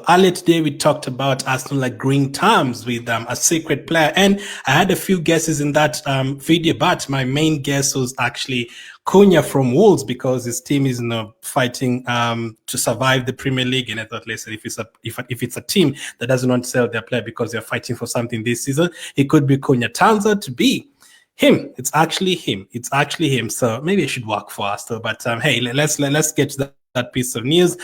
earlier today we talked about Arsenal agreeing terms with a secret player, and I had a few guesses in that video, but my main guess was actually Cunha from Wolves, because his team is fighting to survive the Premier League, and I thought, listen, if it's a team that doesn't want to sell their player because they're fighting for something this season, it could be Cunha. Turns out to be him. It's actually him. So maybe it should work for us, though. But hey, let's get to that piece of news.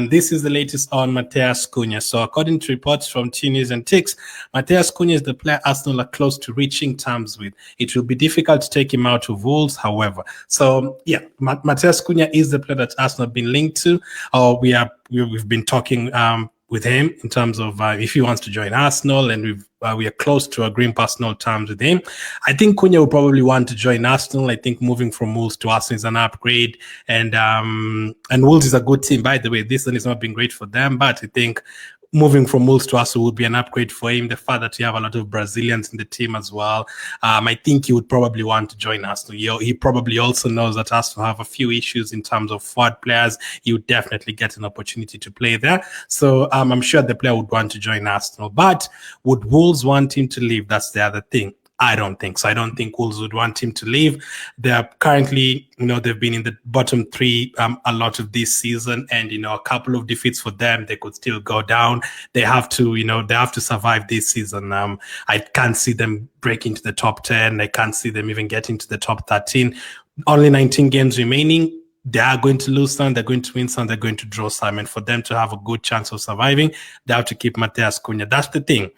This is the latest on Matheus Cunha. So according to reports from News and Ticks, Matheus Cunha is the player Arsenal are close to reaching terms with. It will be difficult to take him out of Wolves, however. So yeah, Matheus Cunha is the player that Arsenal have been linked to, or we've been talking with him in terms of if he wants to join Arsenal, and we are close to agreeing personal terms with him. I think Cunha will probably want to join Arsenal. I think moving from Wolves to Arsenal is an upgrade, and Wolves is a good team, by the way. This one has not been great for them, but I think moving from Wolves to Arsenal would be an upgrade for him. The fact that you have a lot of Brazilians in the team as well, I think he would probably want to join Arsenal. He probably also knows that Arsenal have a few issues in terms of forward players. He would definitely get an opportunity to play there. So I'm sure the player would want to join Arsenal. But would Wolves want him to leave? That's the other thing. I don't think so. I don't think Wolves would want him to leave. They are currently, they've been in the bottom three a lot of this season, and a couple of defeats for them, they could still go down. They have to, they have to survive this season. I can't see them breaking to the top 10. I can't see them even getting to the top 13. Only 19 games remaining. They are going to lose some, they're going to win some, they're going to draw some. And for them to have a good chance of surviving, they have to keep Matheus Cunha. That's the thing.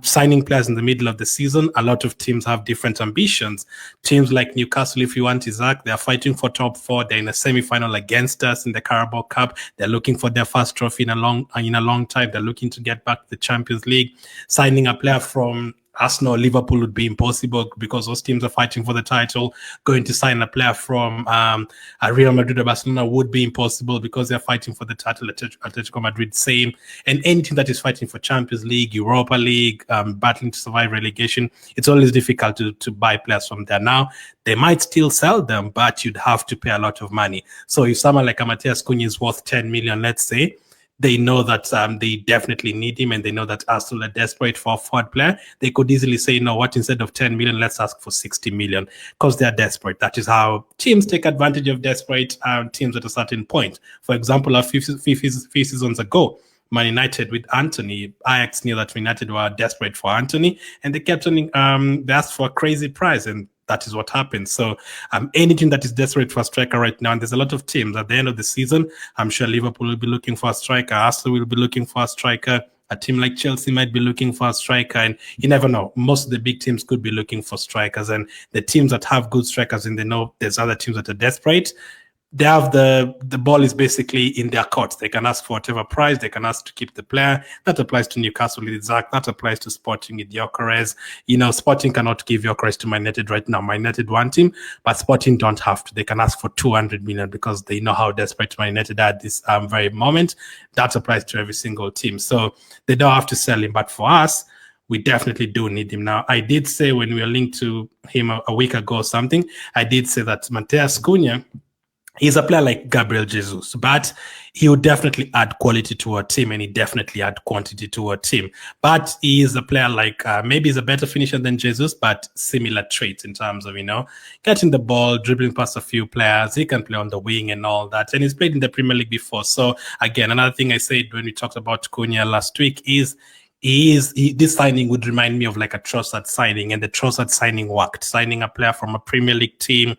Signing players in the middle of the season, a lot of teams have different ambitions. Teams like Newcastle, if you want Isaac, they're fighting for top 4. They're in a semi-final against us in the Carabao Cup. They're looking for their first trophy in a long time. They're looking to get back to the Champions League. Signing a player from Arsenal or Liverpool would be impossible because those teams are fighting for the title. Going to sign a player from Real Madrid or Barcelona would be impossible because they're fighting for the title. Atletico Madrid, same. And anything that is fighting for Champions League, Europa League, battling to survive relegation, it's always difficult to buy players from there. Now, they might still sell them, but you'd have to pay a lot of money. So if someone like Matheus Cunha is worth 10 million, let's say, they know that they definitely need him, and they know that Arsenal are desperate for a forward player. They could easily say, you know what, instead of 10 million, let's ask for 60 million because they're desperate. That is how teams take advantage of desperate teams at a certain point. For example, a few seasons ago, Man United with Anthony, Ajax knew that Man United were desperate for Anthony, and they kept on, they asked for a crazy price, and that is what happened. So anything that is desperate for a striker right now, and there's a lot of teams at the end of the season, I'm sure Liverpool will be looking for a striker, Arsenal will be looking for a striker, a team like Chelsea might be looking for a striker, and you never know. Most of the big teams could be looking for strikers, and the teams that have good strikers and they know there's other teams that are desperate, they have the ball is basically in their court. They can ask for whatever price. They can ask to keep the player. That applies to Newcastle with Isaac. That applies to Sporting with Gyökeres. Sporting cannot give Gyökeres to Man United right now. Man United want him, but Sporting don't have to. They can ask for 200 million because they know how desperate Man United are at this very moment. That applies to every single team. So they don't have to sell him. But for us, we definitely do need him. Now, I did say when we were linked to him a week ago or something, I did say that Matheus Cunha, he's a player like Gabriel Jesus, but he would definitely add quality to our team, and he definitely add quantity to our team. But he is a player like, maybe he's a better finisher than Jesus, but similar traits in terms of, getting the ball, dribbling past a few players. He can play on the wing and all that. And he's played in the Premier League before. So again, another thing I said when we talked about Cunha last week is, this signing would remind me of like a Trossard signing, and the Trossard signing worked. Signing a player from a Premier League team,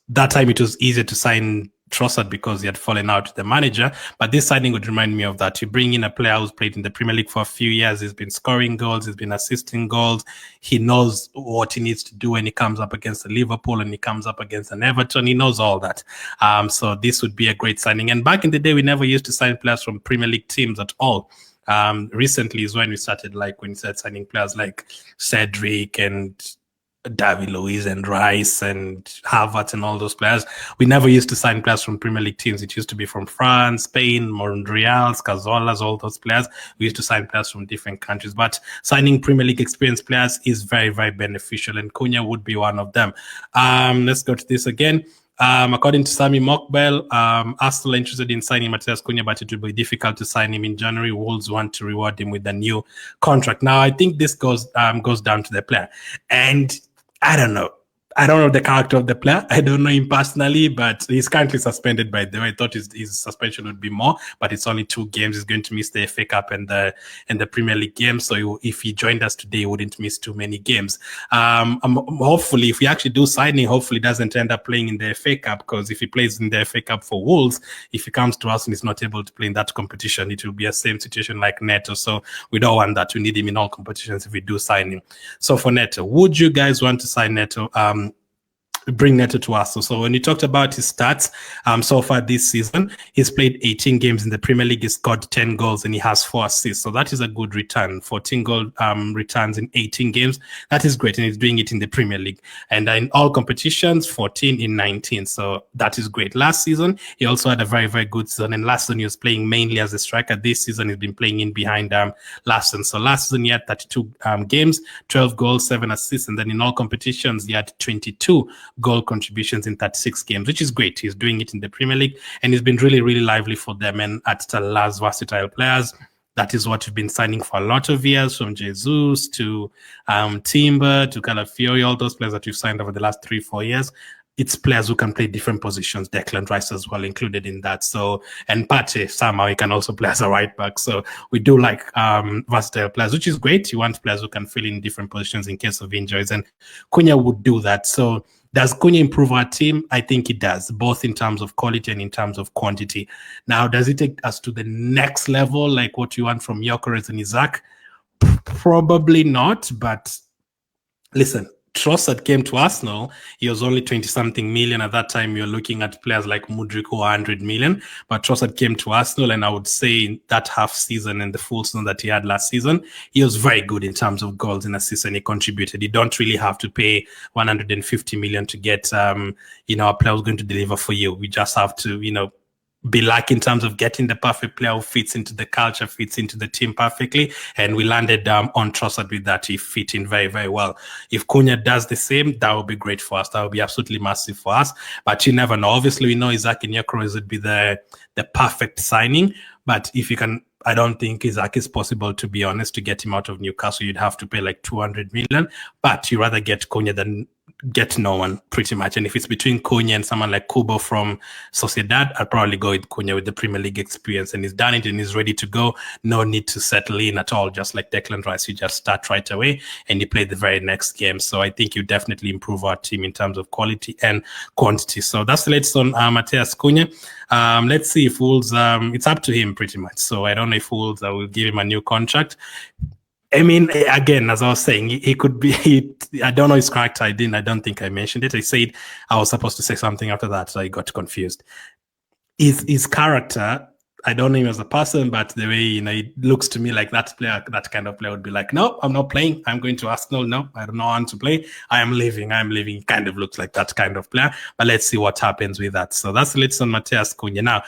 that time it was easier to sign Trossard because he had fallen out with the manager, but this signing would remind me of that. You bring in a player who's played in the Premier League for a few years, he's been scoring goals, he's been assisting goals, he knows what he needs to do when he comes up against a Liverpool and he comes up against an Everton, he knows all that. So this would be a great signing. And back in the day, we never used to sign players from Premier League teams at all. Recently is when we started signing players like Cedric and David Luiz and Rice and Havertz and all those players. We never used to sign players from Premier League teams. It used to be from France, Spain, Monreal, Cazorlas, all those players. We used to sign players from different countries. But signing Premier League experienced players is very, very beneficial, and Cunha would be one of them. Let's go to this again. According to Sammy Mockbell, Arsenal are interested in signing Matheus Cunha, but it will be difficult to sign him in January. Wolves want to reward him with a new contract. Now, I think this goes down to the player, and I don't know. I don't know the character of the player. I don't know him personally, but he's currently suspended, by the way. I thought his suspension would be more, but it's only 2 games. He's going to miss the FA Cup and the Premier League games. So if he joined us today, he wouldn't miss too many games. Hopefully, if we actually do signing, hopefully he doesn't end up playing in the FA Cup, because if he plays in the FA Cup for Wolves, if he comes to us and is not able to play in that competition, it will be a same situation like Neto. So we don't want that. We need him in all competitions if we do sign him. So for Neto, would you guys want to sign Neto? Bring Neto to us. So when you talked about his stats so far this season, he's played 18 games in the Premier League, he scored 10 goals and he has 4 assists. So that is a good return. 14 goal returns in 18 games. That is great. And he's doing it in the Premier League. And in all competitions, 14 in 19. So that is great. Last season, he also had a very, very good season. And last season, he was playing mainly as a striker. This season, he's been playing in behind Larson. So last season, he had 32 games, 12 goals, 7 assists. And then in all competitions, he had 22 goal contributions in 36 games, which is great. He's doing it in the Premier League, and he's been really, really lively for them. And at the last versatile players, that is what we've been signing for a lot of years, from Jesus to Timber to Calafiori, all those players that we've signed over the last 3-4 years. It's players who can play different positions. Declan Rice as well included in that. So, and Partey, somehow he can also play as a right back. So we do like versatile players, which is great. You want players who can fill in different positions in case of injuries, and Cunha would do that. So does Cunha improve our team? I think it does, both in terms of quality and in terms of quantity. Now, does it take us to the next level, like what you want from Gyökeres and Isaac? Probably not, but listen, Trossard came to Arsenal, he was only 20-something million. At that time, you're looking at players like Mudryk who are 100 million. But Trossard came to Arsenal, and I would say that half season and the full season that he had last season, he was very good in terms of goals and assists, and he contributed. You don't really have to pay 150 million to get, a player who's going to deliver for you. We just have to, be lucky in terms of getting the perfect player who fits into the culture, fits into the team perfectly. And we landed on Trossard with that. He fit in very, very well. If Cunha does the same, that would be great for us. That would be absolutely massive for us. But you never know. Obviously, we know Isaac and Gyökeres would be the perfect signing. But if you can, I don't think Isaac is possible, to be honest, to get him out of Newcastle. You'd have to pay like 200 million. But you rather get Cunha than get no one, pretty much. And if it's between Cunha and someone like Kubo from Sociedad, I'd probably go with Cunha with the Premier League experience, and he's done it and he's ready to go. No need to settle in at all. Just like Declan Rice, you just start right away and you play the very next game. So I think you definitely improve our team in terms of quality and quantity. So that's the latest on Matheus Cunha. Let's see if Wolves, it's up to him pretty much. So I don't know if Wolves will give him a new contract. I mean, again, as I was saying, he could be, I don't know his character. I don't think I mentioned it. I said I was supposed to say something after that, so I got confused. His character, I don't know him as a person, but the way, it looks to me like that kind of player would be like, no, I'm not playing. I'm going to Arsenal. No, I don't want to play. I am leaving. He kind of looks like that kind of player, but let's see what happens with that. So that's the latest on Matheus Cunha. Now,